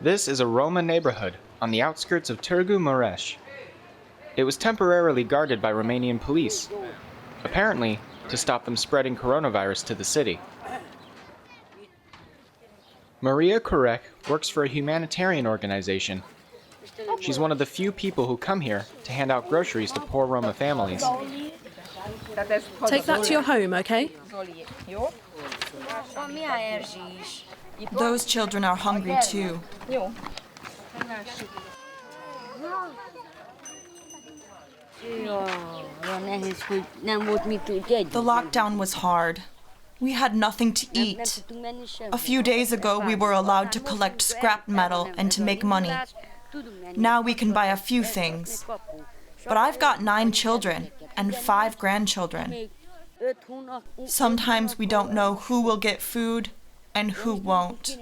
This is a Roma neighborhood on the outskirts of Târgu Mureș. It was temporarily guarded by Romanian police, apparently to stop them spreading coronavirus to the city. Maria Curec works for a humanitarian organization. She's one of the few people who come here to hand out groceries to poor Roma families. Take that to your home, okay? Those children are hungry too. The lockdown was hard. We had nothing to eat. A few days ago, we were allowed to collect scrap metal and to make money. Now we can buy a few things. But I've got 9 children and 5 grandchildren. Sometimes we don't know who will get food and who won't.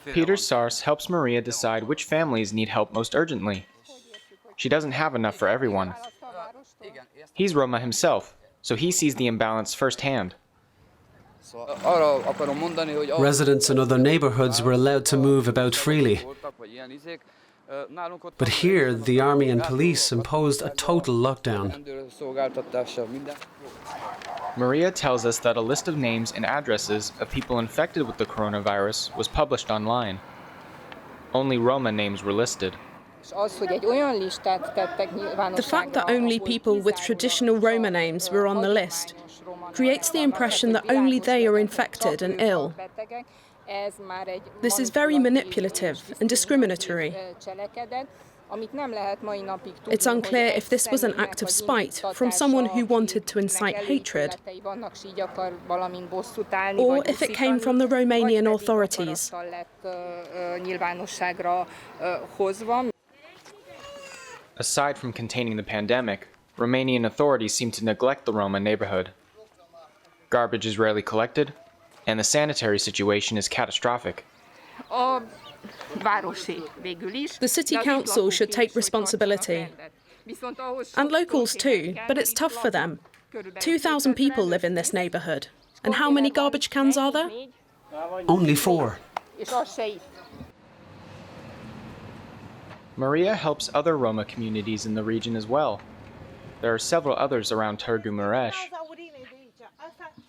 Peter Sars helps Maria decide which families need help most urgently. She doesn't have enough for everyone. He's Roma himself, so he sees the imbalance firsthand. Residents in other neighbourhoods were allowed to move about freely. But here, the army and police imposed a total lockdown. Maria tells us that a list of names and addresses of people infected with the coronavirus was published online. Only Roma names were listed. The fact that only people with traditional Roma names were on the list creates the impression that only they are infected and ill. This is very manipulative and discriminatory. It's unclear if this was an act of spite from someone who wanted to incite hatred, or if it came from the Romanian authorities. Aside from containing the pandemic, Romanian authorities seem to neglect the Roma neighborhood. Garbage is rarely collected, and the sanitary situation is catastrophic. The city council should take responsibility. And locals too, but it's tough for them. 2,000 people live in this neighborhood. And how many garbage cans are there? Only 4. Maria helps other Roma communities in the region as well. There are several others around Târgu Mureș.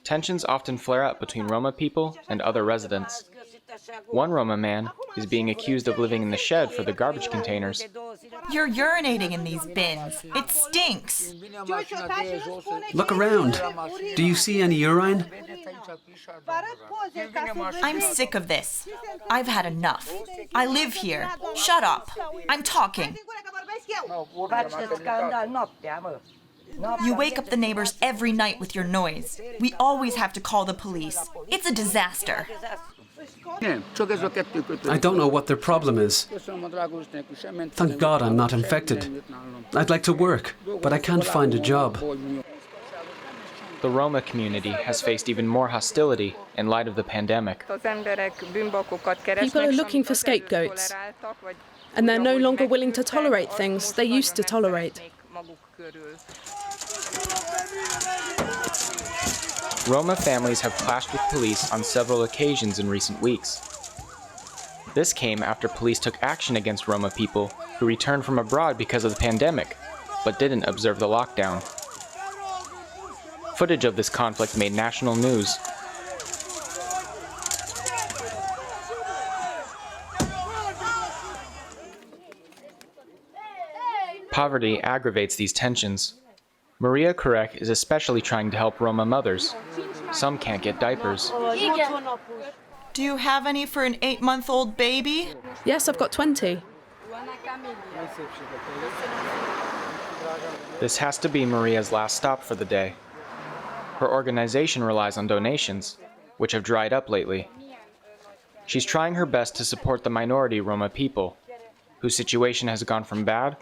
Tensions often flare up between Roma people and other residents. One Roma man is being accused of living in the shed for the garbage containers. You're urinating in these bins. It stinks. Look around. Do you see any urine? I'm sick of this. I've had enough. I live here. Shut up. I'm talking. You wake up the neighbors every night with your noise. We always have to call the police. It's a disaster. I don't know what their problem is. Thank God I'm not infected. I'd like to work, but I can't find a job. The Roma community has faced even more hostility in light of the pandemic. People are looking for scapegoats, and they're no longer willing to tolerate things they used to tolerate. Roma families have clashed with police on several occasions in recent weeks. This came after police took action against Roma people who returned from abroad because of the pandemic, but didn't observe the lockdown. Footage of this conflict made national news. Poverty aggravates these tensions. Maria Curec is especially trying to help Roma mothers. Some can't get diapers. Do you have any for an 8-month-old baby? Yes, I've got 20. This has to be Maria's last stop for the day. Her organization relies on donations, which have dried up lately. She's trying her best to support the minority Roma people, whose situation has gone from bad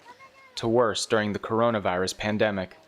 to worse during the coronavirus pandemic.